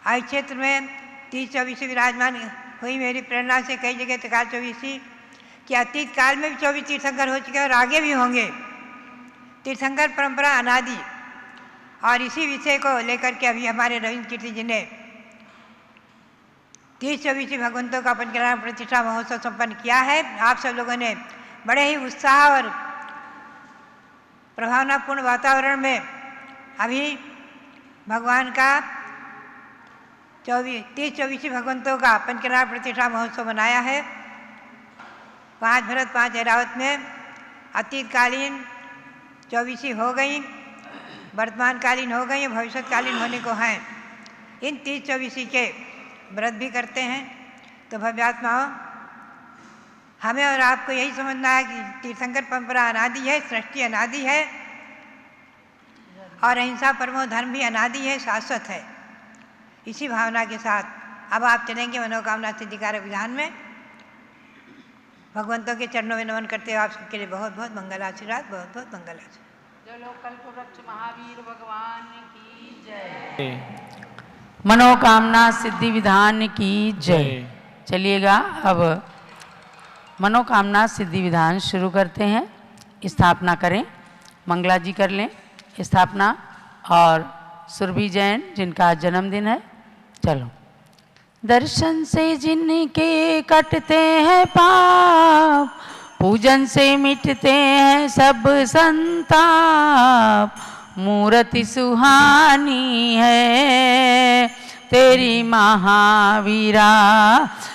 आज क्षेत्र में 30-24 विराजमान हुई। मेरी प्रेरणा से कई जगह त्रैकाल 24 कि अतीत काल में भी 24 तीर्थंकर हो चुके और आगे भी होंगे। तीर्थंकर परंपरा अनादि और इसी विषय को लेकर के अभी हमारे रविंद्र कीर्ति जी ने 30-24 भगवंतों का पंचकल्याण प्रतिष्ठा महोत्सव संपन्न किया है। आप सब लोगों ने बड़े ही उत्साह और प्रभावनापूर्ण वातावरण में अभी भगवान का 30-24 भगवंतों का पंचकल्याण प्रतिष्ठा महोत्सव मनाया है। 5 भरत 5 ऐरावत में अतीतकालीन 24 हो गई, वर्तमानकालीन हो गई, भविष्यकालीन होने को हैं। इन 30-24 के व्रत भी करते हैं। तो भव्यात्माओं, हमें और आपको यही समझना है कि तीर्थंकर परंपरा अनादि है, सृष्टि अनादि है और अहिंसा परमो धर्म भी अनादि है, शाश्वत है। इसी भावना के साथ अब आप चलेंगे मनोकामना सिद्धिकारक विधान में। भगवंतों के चरणों में नमन करते हुए आप सबके लिए बहुत बहुत मंगल आशीर्वाद, बहुत बहुत मंगल आशीर्वाद। चलो कल्पवृक्ष महावीर भगवान की जय, मनोकामना सिद्धि विधान की जय। चलिएगा अब मनोकामना सिद्धि विधान शुरू करते हैं। स्थापना करें, मंगला जी कर लें स्थापना। और सुरभि जैन जिनका जन्मदिन है, चलो। दर्शन से जिनके कटते हैं पाप, पूजन से मिटते हैं सब संताप, मूर्ति सुहानी है तेरी महावीरा,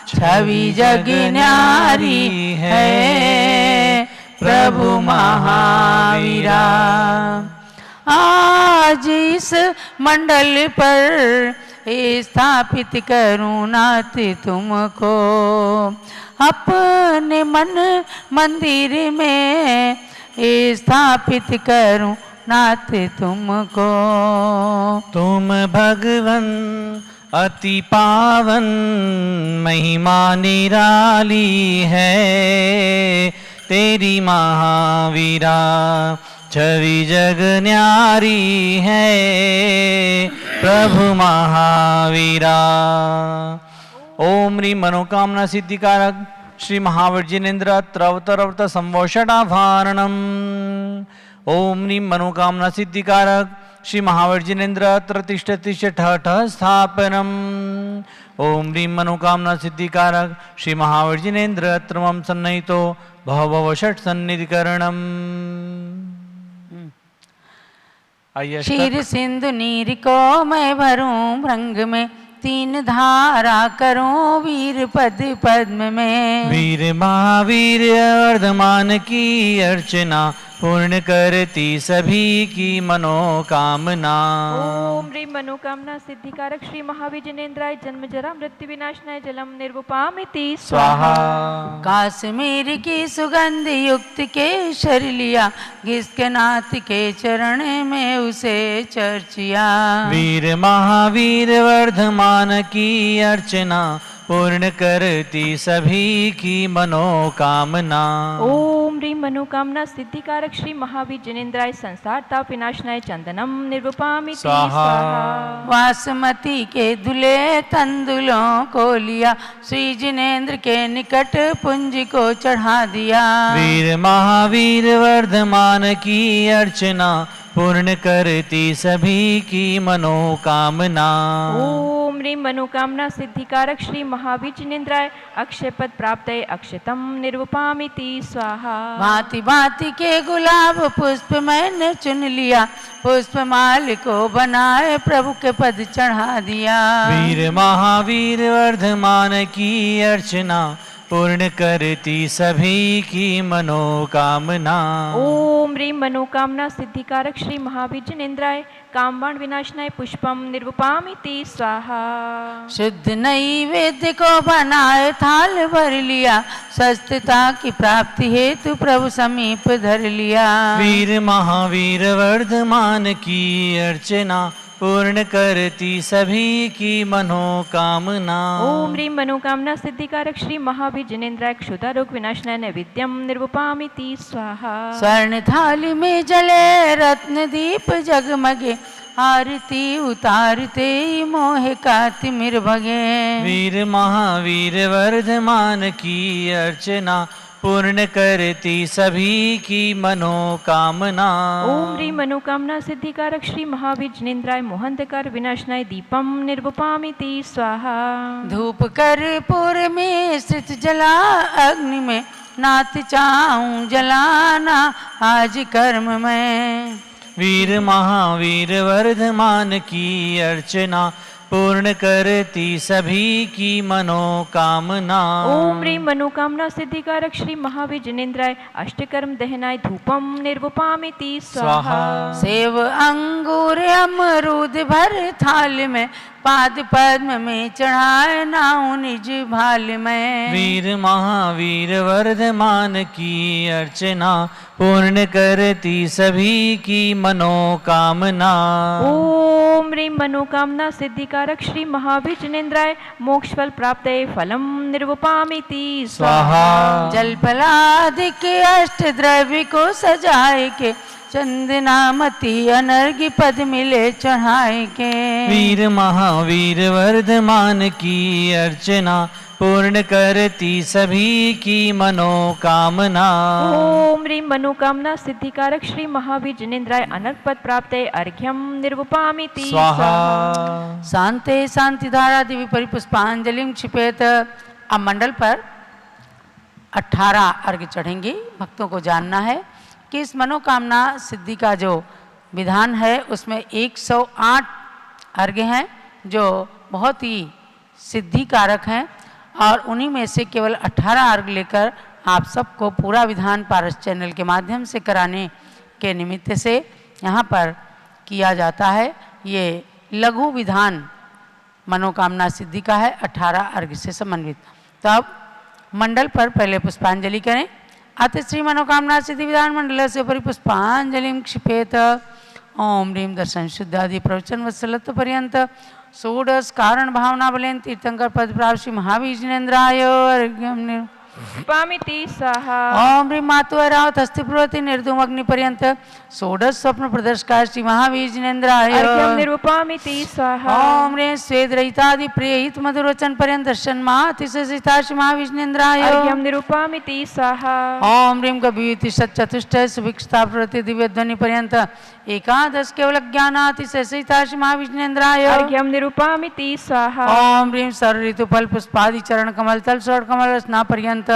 छवि जग न्यारी है प्रभु महावीरा। आज इस मंडल पर स्थापित करूं नाथ तुमको, अपने मन मंदिर में स्थापित करूं नाथ तुमको। तुम भगवन अति पावन, महिमा निराली है तेरी महावीरा, छवि जग न्यारी है प्रभु महावीरा। ओम ह्रीं मनोकामना सिद्धिकारक श्री महावीर जिनेन्द्र अवतरवत संवोषणाभारणम। ओम ह्रीं मनोकामना सिद्धिकारक श्री महावीर जिनेन्द्र तिष्ठ तिष्ठ ठठ स्थापनम। ओम ह्रीं मनोकामना सिद्धिकारक श्री महावीर जिनेन्द्र त्रमं सन्नहितो भव भव षट सन्निधिकरणम। क्षीर सिंधु नीर को मैं भरूं भृंग में, 3 धारा करूं वीर पद पद्म में। वीर महावीर वर्धमान की अर्चना, पूर्ण करती सभी की मनोकामना। ओम ह्रीं मनोकामना सिद्धिकारक श्री महावीर जिनेन्द्राय जन्म जरा मृत्यु विनाशनाय जलम निर्वपामिति स्वाहा। काश्मीर की सुगंध युक्त केसर लिया, जिसके नाथ के चरण में उसे चर्चिया। वीर महावीर वर्धमान की अर्चना, पूर्ण करती सभी की मनोकामना। ओम ह्रीं मनोकामना सिद्धिकारक श्री महावीर जिनेन्द्राय संसार ताप विनाशनाय चंदनम निर्वपामिति स्वाहा। वासमती के धुले तंदुलों को लिया, श्री जिनेन्द्र के निकट पुंज को चढ़ा दिया। वीर महावीर वर्धमान की अर्चना, पूर्ण करती सभी की मनोकामना। ओम ह्रीं मनोकामना सिद्धिकारक श्री महावीर जिनेन्द्राय अक्षय पद प्राप्त अक्षतम निर्वपामिति स्वाहा। भांति भांति के गुलाब पुष्प मैंने चुन लिया, पुष्प माल को बनाए प्रभु के पद चढ़ा दिया। वीर महावीर वर्धमान की अर्चना पूर्ण करती सभी की मनोकामना। ओम ह्रीं मनोकामना सिद्धिकारक श्री महावीर जिनेन्द्राय कामबाण विनाशनाय पुष्पम निर्वपामिति स्वाहा। शुद्ध नैवेद्य को बनाए थाल भर लिया, सस्तता की प्राप्ति हेतु प्रभु समीप धर लिया। वीर महावीर वर्धमान की अर्चना पूर्ण करती सभी की मनोकामना। ओम ह्रीं मनोकामना सिद्धिकारक श्री महावीर जिनेन्द्राय क्षुधारोग विनाशनाय नैवेद्यम निर्वपामिति स्वाहा। स्वर्ण थाली में जले रत्न दीप जगमगे, आरती उतारते मोह का तिमिर भगे। वीर महावीर वर्धमान की अर्चना पूर्ण करती सभी की मनोकामना। ओम ह्रीं मनोकामना सिद्धिकारक श्री महावीर जिनेन्द्राय मोहंधकार विनाशनाय दीपम निर्वपामिति स्वाहा। धूप कर्पूर में स्थित जला अग्नि में, नाथ चाहूं जलाना आज कर्म में। वीर महावीर वर्धमान की अर्चना पूर्ण करती सभी की मनोकामना। ओम ह्रीं मनोकामना सिद्धिकारक श्री महावीर जिनेन्द्राय अष्टकर्म दहनाय धूपम निर्वपामिति स्वाहा। सेव अंगूर अमरूद भर थाल में, पाद पद्म में चढ़ाए नाऊ निज भाल में। वीर महावीर वर्धमान की अर्चना पूर्ण करती सभी की मनोकामना। ओम ह्रीं मनोकामना सिद्धिकारक श्री महावीर जिनेन्द्राय मोक्ष फल प्राप्त फलम निर्वपामिति स्वाहा। जल फलादिक अष्ट द्रव्य को सजाए के, चंदनामती अनर्घ्य पद मिले चढ़ाए के। वीर महावीर वर्धमान की अर्चना पूर्ण करती सभी की मनोकामना। ओम ह्रीं मनोकामना सिद्धिकारक श्री महावीर जिनेन्द्राय अनर्घ पद प्राप्त अर्घ्यम निर्वपामिति स्वाहा। शांते शांति धारा दिव्य परिपुष्पांजलि क्षिपेत। अब मंडल पर 18 अर्घ्य चढ़ेंगे। भक्तों को जानना है कि इस मनोकामना सिद्धि का जो विधान है उसमें 108 अर्घ्य हैं जो बहुत ही सिद्धि कारक हैं, और उन्हीं में से केवल 18 अर्घ्य लेकर आप सबको पूरा विधान पारस चैनल के माध्यम से कराने के निमित्त से यहाँ पर किया जाता है। ये लघु विधान मनोकामना सिद्धि का है, 18 अर्घ्य से समन्वित। तो अब मंडल पर पहले पुष्पांजलि करें। अत श्री मनोकामना सिद्धि विधान मंडल से परिपुष्पांजलि क्षिपेत। ओम ह्रीं दर्शन शुद्धादि प्रवचन वत्सलत्व पर्यंत षोडश कारण भावना बलेन तीर्थंकर पद प्राप्त श्री महावीर जिनेन्द्राय अर्घ्यम पामिति स्वाहा। ओम ह्रीं मातु रावत हस्तिपुरवती निर्धूम अग्नि पर्यंत षोडश स्वप्न प्रदर्शकार श्री महावीर जिनेन्द्राय अर्घ्यम निर्वपामिति स्वाहा। ओम ह्रीं स्वेद रहितादि प्रियहित मधुर वचन पर्यंत दर्शन मातिशा श्री महावीर जिनेन्द्राय अर्घ्यम निर्वपामिति स्वाहा। ओम ह्रीं कवियुति सच्चतुष्टय सुभिक्षता प्रवृत्ति दिव्य ध्वनि पर्यंत एकादश केवल ज्ञानातिशय सहिता श्री महावीर जिनेन्द्राय अर्घ्यम निर्वपामिति स्वाहा। ओम ह्रीं सर्व ऋतु फल पुष्पादि चरण कमल तल स्वर्ण कमल रचना पर्यंत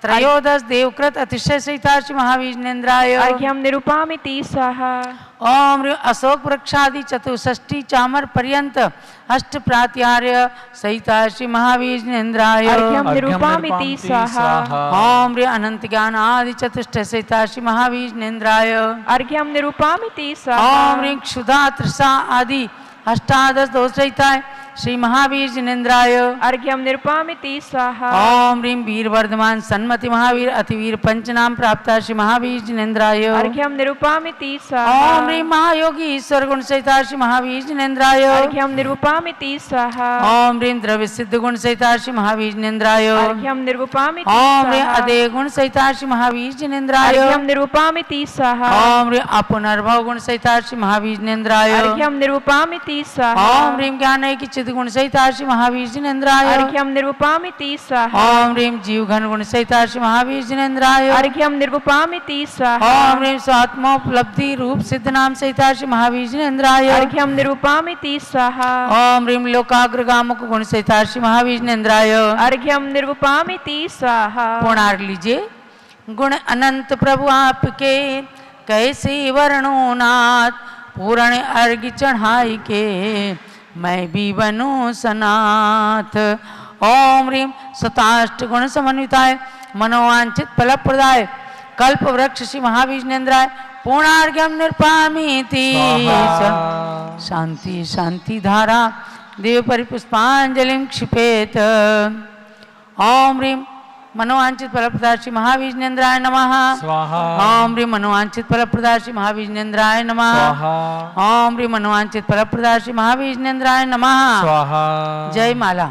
त्रयोदश देवकृत अतिशय सहिता श्री महावीर जिनेन्द्राय अर्घ्यम निर्वपामिति स्वाहा। ओम ह्रीं अशोक वृक्षादि चतुष्षष्टि चामर पर्यंत अष्ट प्रात्यार्य सहिता श्री महावीर जिनेन्द्राय अर्घ्यम निर्वपामिति स्वाहा। ओम ह्रीं अनंत ज्ञान आदि चतुष्टय सहिता श्री महावीर जिनेन्द्राय अर्घ्यम निर्वपामिति स्वाहा। ओम ह्रीं क्षुधा तृषा आदि अष्टादश दोष सहिता श्री महावीर जिनेन्द्राय अर्घ्यम निर्वपामिति स्वाहा। ओम ह्रीं वीर वर्धमान सन्मति महावीर अतिवीर पंचनाम प्राप्त श्री महावीर जिनेन्द्राय अर्घ्यम निर्वपामिति स्वाहा। ओम ह्रीं महायोगी ईश्वर गुण सहिता श्री महावीर जिनेन्द्राय अर्घ्यम निर्वपामिति स्वाहा। ओम ह्रीं द्रव्य सिद्ध गुण सहिता श्री महावीर जिनेन्द्राय अर्घ्यम निर्वपामिति ओम ह्रीं स्वाहा। अदेय गुण सहिता श्री महावीर जिनेन्द्राय अर्घ्यम निर्वपामिति स्वाहा। ओम ह्रीं अपुनर्भव गुण सहिता श्री महावीर जिनेन्द्राय अर्घ्यम निर्वपामिति स्वाहा। ओम ह्रीं ज्ञान की सिद्ध गुण सहिता श्री महावीर जिनेन्द्राय अर्घ्यम निर्वपामिति स्वाहा ओम ह्रीं जीव घन गुण सहिता श्री महावीर जिनेन्द्राय अर्घ्यम निर्वपामिति स्वाहा ओम ह्रीं स्वात्मोपलब्धि रूप सिद्ध नाम सहिता श्री महावीर जिनेन्द्राय अर्घ्यम निर्वपामिति स्वाहा ओम ह्रीं लोकाग्रगामुक गुण सहिता श्री महावीर जिनेन्द्राय अर्घ्यम निर्वपामिति स्वाहा। पुणार लीजिए। गुण अनंत प्रभु आपके कैसे वर्णो नाथ, पूर्ण अर्घ चढ़ाई के मैं भी बनूं सनाथ। ओम ह्रीं सताष्ट गुण समन्विताय मनोवांछित फलप्रदाय कल्प वृक्ष श्री महावीर जिनेन्द्राय पूर्णार्घ्यम निरपामीति। शांति शांति धारा देव परिपुष्पांजलिं क्षिपेत। ओम ह्रीं मनोवांछित फलप्रदाय श्री महावीर जिनेन्द्राय नमः स्वाहा। ओम ह्रीं मनोवांछित फलप्रदाय श्री महावीर जिनेन्द्राय नमः स्वाहा। ओम ह्रीं मनोवांछित फलप्रदाय श्री महावीर जिनेन्द्राय नमः स्वाहा। जय माला।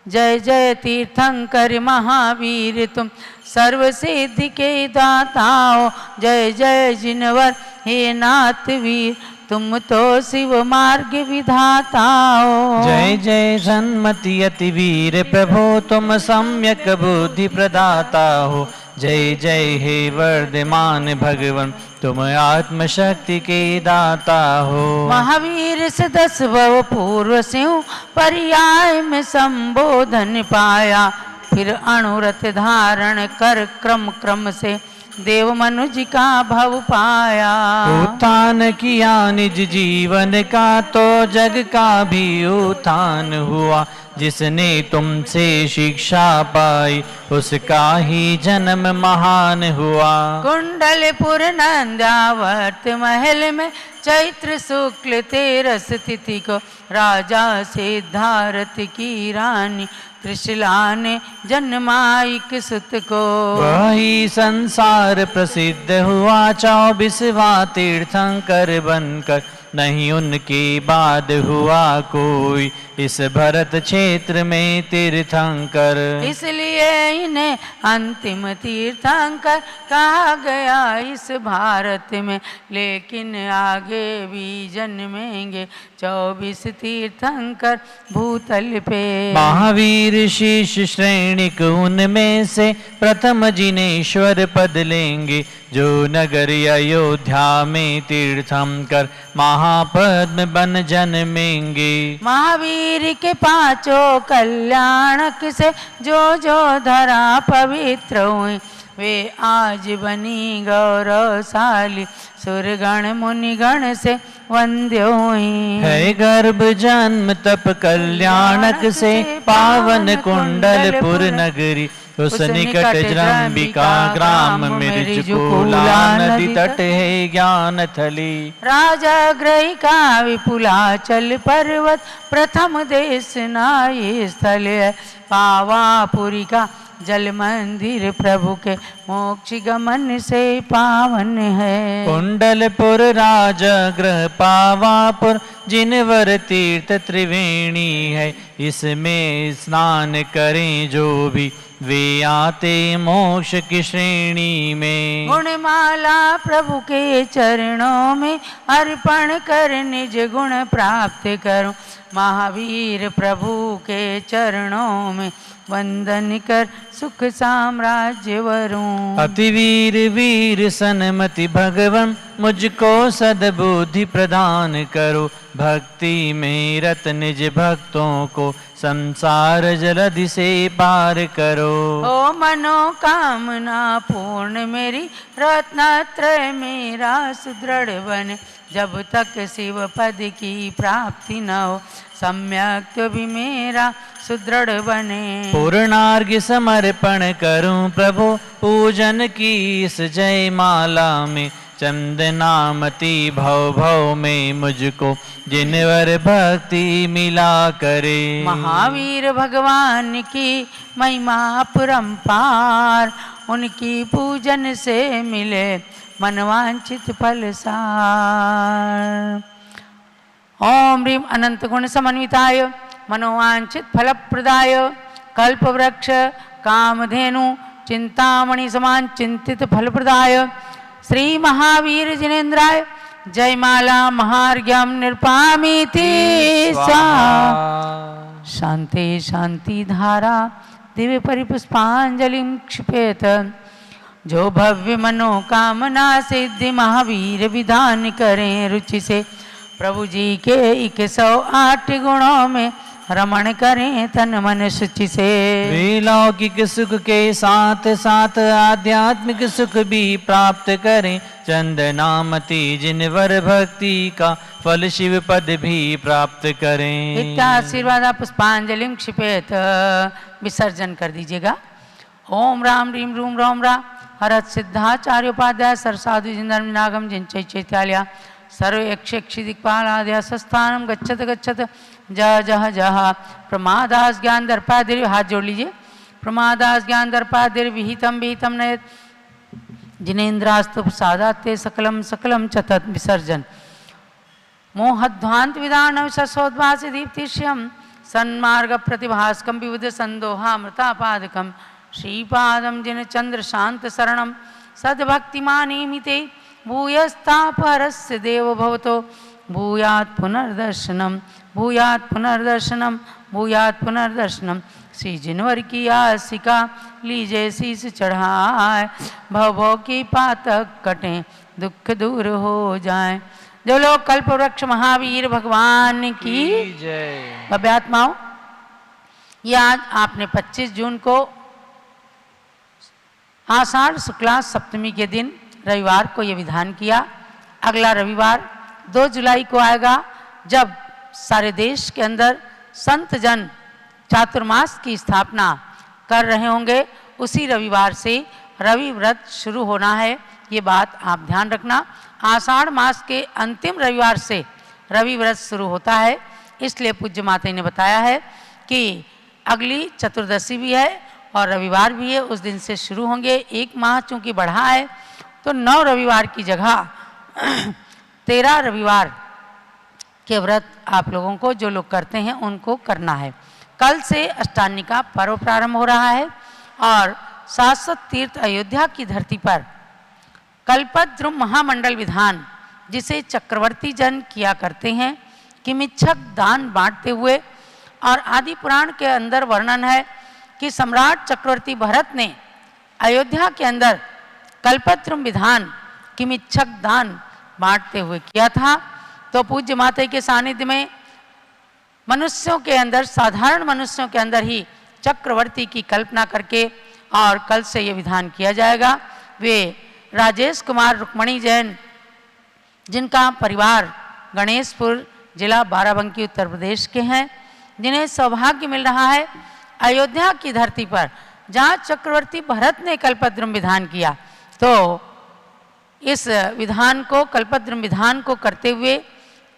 जय जय तीर्थंकर महावीर तुम सर्व सिद्धि के दाताओ, जय जय जिनवर हे नाथ वीर तुम तो शिव मार्ग विधाताओ। जय जय सन्मति अति वीर प्रभो तुम सम्यक बुद्धि प्रदाता हो। जय जय हे वर्धमान भगवन तुम आत्मशक्ति के दाता हो। महावीर से 10 भव पूर्व सिंह पर्याय में संबोधन पाया, फिर अनुरथ धारण कर क्रम क्रम से देव मनुज का भव पाया। उत्थान किया निज जीवन का तो जग का भी उत्थान हुआ, जिसने तुमसे शिक्षा पाई उसका ही जन्म महान हुआ। कुंडलपुर नंद्यावर्त महल में चैत्र शुक्ल 13 तिथि को राजा सिद्धार्थ की रानी त्रिशला ने जन्माइक सुत को। वही संसार प्रसिद्ध हुआ 24वां तीर्थंकर बनकर, नहीं उनके बाद हुआ कोई इस भरत क्षेत्र में तीर्थंकर। इसलिए इन्हें अंतिम तीर्थंकर कहा गया इस भारत में, लेकिन आगे भी जन्मेंगे 24 तीर्थंकर भूतल पे। महावीर शीर्ष श्रेणी को उनमें से प्रथम जिनेश्वर पद लेंगे, जो नगर अयोध्या में तीर्थंकर महापद्म बन जन्मेंगे। महावीर के 5 कल्याणक से जो जो धरा पवित्र हुई, वे आज बनी गौरवशाली सुरगण मुनिगण से वंद्य हुई। है गर्भ जन्म तप कल्याणक से पावन कुंडलपुर नगरी, उस निकट जम्बिका ग्राम मिर्जकुला नदी तट है ज्ञान थली। राजा ग्रही का विपुलाचल पर्वत प्रथम देश नाये स्थल है, पावापुरी का जल मंदिर प्रभु के मोक्ष गमन से पावन है। कुंडलपुर राजगृह पावापुर जिनवर तीर्थ त्रिवेणी है, इसमें स्नान करें जो भी वे आते मोक्ष की श्रेणी में। गुणमाला प्रभु के चरणों में अर्पण कर निज गुण प्राप्त करूं, महावीर प्रभु के चरणों में वंदन कर सुख साम्राज्य वरूं। अतिवीर वीर सन्मति भगवन मुझको सद्बुद्धि प्रदान करो, भक्ति में रत निज भक्तों को संसार जलधि से पार करो। ओ मनोकामना पूर्ण मेरी रत्नत्रय मेरा सुदृढ़ बने, जब तक शिव पद की प्राप्ति न हो सम्यक तो भी मेरा सुदृढ़ बने। पूर्णार्घ्य समर्पण करूं प्रभु पूजन की इस जय माला में, चंदनामती भव भव में मुझको जिनवर भक्ति मिला करे। महावीर भगवान की महिमा परम्पार, उनकी पूजन से मिले मनवांचित फल सार। ओम ह्रीं अनंत गुण समन्विताय मनोवांचित फलप्रदाय कल्पवृक्ष कामधेनु चिंतामणि समान चिंतित फलप्रदाय श्री महावीर जिनेन्द्राय जयमाला महार्घ्यम निर्पामीति स्वाहा। शांति शांति धारा दिव्य परिपुष्पांजलिं क्षिपेत। जो भव्य मनोकामना सिद्धि महावीर विधान करें रुचि से। प्रभु जी के 108 गुणों में रमण करें तन मन शुचि से। वे लौकिक सुख के साथ साथ आध्यात्मिक सुख भी प्राप्त करें। चंदनामति जिनवर भक्ति का फल शिव पद भी प्राप्त करें। इत्याशीर्वाद पुष्पांजलिं क्षिपेत। विसर्जन कर दीजिएगा। ओम राम रीम रूम रोम रा हरत सिद्धाचार्योपाध्याय सरसाधु जिंदर नागम जिनचै चैत्यालया सर्व यक्षि दिक्पालाद्या संस्थानम गच्छत गच्छत जह जह जह। प्रमादास ज्ञान दर्पादिर, हाथ जोड़ लीजिए। प्रमादास ज्ञान दर्पादिर विहितम विहितम नयत जिनेन्द्रास्तु प्रसादाते सकलम सकलम चतत। विसर्जन। मोहध्वांत विधान सस्वोद्भास दीप्तिश्यम सन्मार्ग प्रतिभास्कम विबुध संदोहामृतापादकम श्रीपादम जिन चंद्र शांत शरणम सद्भक्तिमानेमिते भूयस्तापरस्य देव भवतो भूयात् पुनर्दर्शनम भूयात् पुनर्दर्शनम भूयात् पुनर्दर्शनम। श्री जिनवर की आसिका लीजे शीस चढ़ाए। भव भव की पातक कटें दुख दूर हो जाए। जो लोग कल्प वृक्ष महावीर भगवान की जय। भव्य आत्माओं, ये आज आपने 25 जून को आषाढ़ शुक्ला सप्तमी के दिन रविवार को ये विधान किया। अगला रविवार 2 जुलाई को आएगा, जब सारे देश के अंदर संत जन चातुर्मास की स्थापना कर रहे होंगे। उसी रविवार से रवि व्रत शुरू होना है, ये बात आप ध्यान रखना। आषाढ़ मास के अंतिम रविवार से रवि व्रत शुरू होता है, इसलिए पूज्य माता ने बताया है कि अगली चतुर्दशी भी है और रविवार भी है, उस दिन से शुरू होंगे। 1 माह चूँकि बढ़ा है तो 9 रविवार की जगह 13 रविवार के व्रत आप लोगों को, जो लोग करते हैं उनको करना है। कल से अष्टानी का पर्व प्रारंभ हो रहा है और शाश्वत तीर्थ अयोध्या की धरती पर कल्पद्रुम महामंडल विधान, जिसे चक्रवर्ती जन किया करते हैं, किमिच्छक दान बांटते हुए। और आदि पुराण के अंदर वर्णन है कि सम्राट चक्रवर्ती भरत ने अयोध्या के अंदर कल्पद्रुम विधान किमिच्छक दान बांटते हुए किया था। तो पूज्य माता के सानिध्य में मनुष्यों के अंदर, साधारण मनुष्यों के अंदर ही चक्रवर्ती की कल्पना करके और कल से ये विधान किया जाएगा। वे राजेश कुमार रुक्मणी जैन, जिनका परिवार गणेशपुर जिला बाराबंकी उत्तर प्रदेश के हैं, जिन्हें सौभाग्य मिल रहा है अयोध्या की धरती पर, जहाँ चक्रवर्ती भरत ने कल्पद्रुम विधान किया। तो इस विधान को, कल्पद्रुम विधान को करते हुए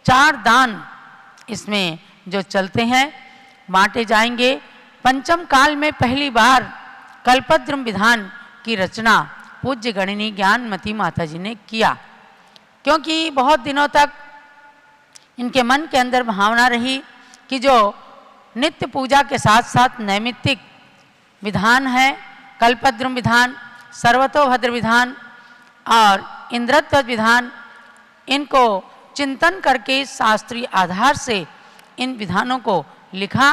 4 दान इसमें जो चलते हैं बांटे जाएंगे। पंचम काल में पहली बार कल्पद्रुम विधान की रचना पूज्य गणिनी ज्ञानमती माता जी ने किया, क्योंकि बहुत दिनों तक इनके मन के अंदर भावना रही कि जो नित्य पूजा के साथ साथ नैमित्तिक विधान है, कल्पद्रुम विधान, सर्वतोभद्र विधान और इंद्रत्व विधान, इनको चिंतन करके शास्त्रीय आधार से इन विधानों को लिखा।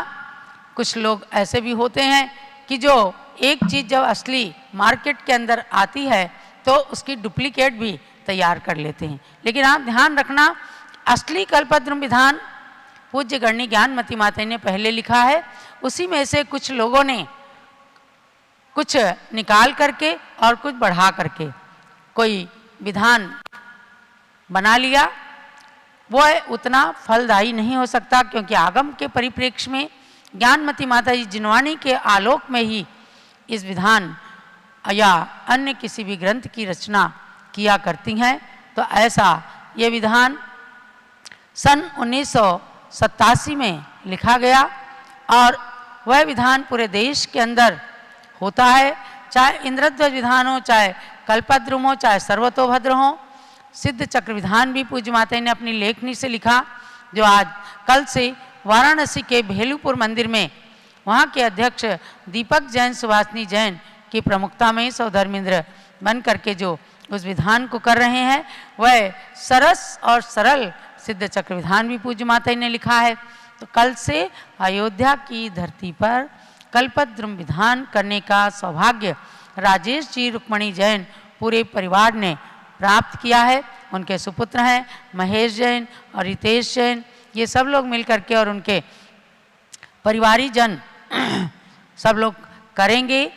कुछ लोग ऐसे भी होते हैं कि जो एक चीज़ जब असली मार्केट के अंदर आती है तो उसकी डुप्लीकेट भी तैयार कर लेते हैं। लेकिन आप ध्यान रखना, असली कल्पद्रुम विधान पूज्य गणनी ज्ञानमती माता ने पहले लिखा है। उसी में से कुछ लोगों ने कुछ निकाल करके और कुछ बढ़ा करके कोई विधान बना लिया। वो उतना फलदायी नहीं हो सकता, क्योंकि आगम के परिप्रेक्ष्य में ज्ञानमती माता जी जिनवाणी के आलोक में ही इस विधान या अन्य किसी भी ग्रंथ की रचना किया करती हैं। तो ऐसा ये विधान सन 1987 में लिखा गया और वह विधान पूरे देश के अंदर होता है, चाहे इंद्रध्वज विधान हो, चाहे कल्पद्रुम हो, चाहे सर्वतोभद्र हो। सिद्ध चक्र विधान भी पूज्य माता ने अपनी लेखनी से लिखा, जो आज कल से वाराणसी के भेलूपुर मंदिर में वहाँ के अध्यक्ष दीपक जैन सुभाषनी जैन की प्रमुखता में सौधर्मेंद्र बन करके जो उस विधान को कर रहे हैं, वह सरस और सरल सिद्ध चक्र विधान भी पूज्य माता जी ने लिखा है। तो कल से अयोध्या की धरती पर कल्पद्रुम विधान करने का सौभाग्य राजेश जी रुक्मणी जैन पूरे परिवार ने प्राप्त किया है। उनके सुपुत्र हैं महेश जैन और रितेश जैन, ये सब लोग मिलकर के और उनके परिवारी जन सब लोग करेंगे।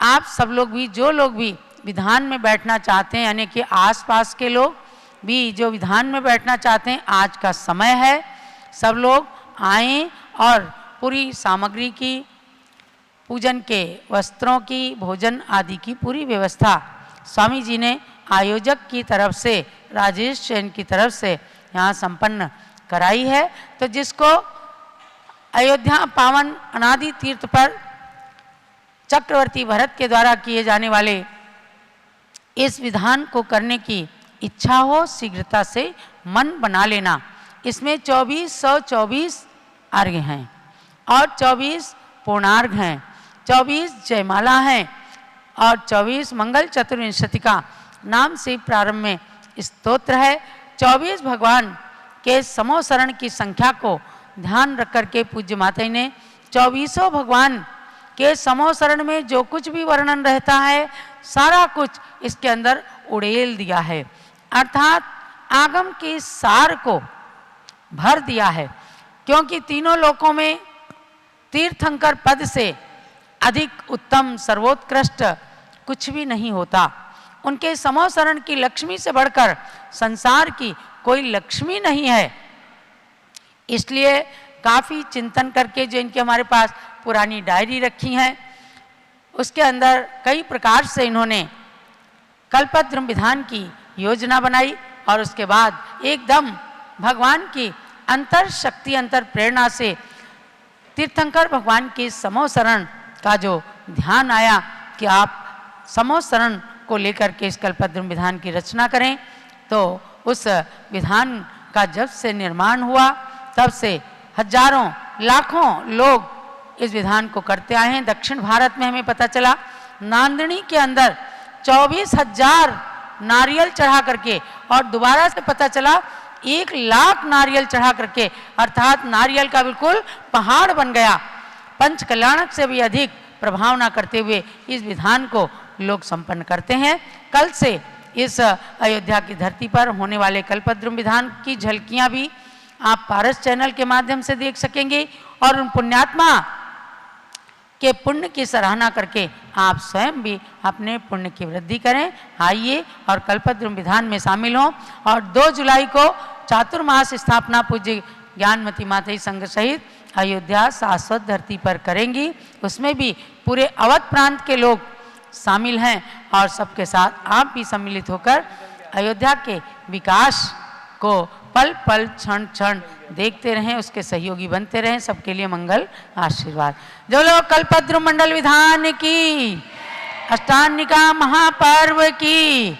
आप सब लोग भी, जो लोग भी विधान में बैठना चाहते हैं, यानी कि आसपास के लोग भी जो विधान में बैठना चाहते हैं, आज का समय है, सब लोग आएं और पूरी सामग्री की, पूजन के वस्त्रों की, भोजन आदि की पूरी व्यवस्था स्वामी जी ने आयोजक की तरफ से, राजेश जैन की तरफ से यहाँ संपन्न कराई है। तो जिसको अयोध्या पावन अनादि तीर्थ पर चक्रवर्ती भरत के द्वारा किए जाने वाले इस विधान को करने की इच्छा हो, शीघ्रता से मन बना लेना। इसमें 2424 अर्घ्य हैं और 24 पूर्णार्घ हैं, 24 जयमाला हैं और 24 मंगल चतुर्विंशति का नाम से प्रारंभ में स्तोत्र है। 24 भगवान के समोसरण की संख्या को ध्यान रख करके पूज्य माता जी ने 24 भगवान के समोसरण में जो कुछ भी वर्णन रहता है, सारा कुछ इसके अंदर उड़ेल दिया है, अर्थात आगम के सार को भर दिया है। क्योंकि तीनों लोकों में तीर्थंकर पद से अधिक उत्तम सर्वोत्कृष्ट कुछ भी नहीं होता। उनके समोसरण की लक्ष्मी से बढ़कर संसार की कोई लक्ष्मी नहीं है। इसलिए काफ़ी चिंतन करके जो इनके हमारे पास पुरानी डायरी रखी हैं, उसके अंदर कई प्रकार से इन्होंने कल्पद्रुम विधान की योजना बनाई और उसके बाद एकदम भगवान की अंतर शक्ति, अंतर प्रेरणा से तीर्थंकर भगवान के समोसरण का जो ध्यान आया कि आप समोसरण को लेकर के इस कल्पद्रुम विधान की रचना करें। तो उस विधान का जब से निर्माण हुआ तब से हजारों लाखों लोग इस विधान को करते आए हैं। दक्षिण भारत में हमें पता चला नांदनी के अंदर 24,000 नारियल चढ़ा करके, और दोबारा से पता चला 1 लाख नारियल चढ़ा करके, अर्थात नारियल का बिल्कुल पहाड़ बन गया। पंच कल्याणक से भी अधिक प्रभाव न करते हुए इस विधान को लोग संपन्न करते हैं। कल से इस अयोध्या की धरती पर होने वाले कल्पद्रुम विधान की झलकियां भी आप पारस चैनल के माध्यम से देख सकेंगे और उन पुण्यात्मा के पुण्य की सराहना करके आप स्वयं भी अपने पुण्य की वृद्धि करें। आइए और कल्पद्रुम विधान में शामिल हों। और 2 जुलाई को चातुर्मास स्थापना पूज्य ज्ञानमती माता संघ सहित अयोध्या शाश्वत धरती पर करेंगी। उसमें भी पूरे अवध प्रांत के लोग शामिल हैं और सबके साथ आप भी सम्मिलित होकर अयोध्या के विकास को पल पल क्षण क्षण देखते रहें, उसके सहयोगी बनते रहें। सबके लिए मंगल आशीर्वाद। जो लोग कल्पद्रुम मंडल विधान की, अष्टांगिका महापर्व की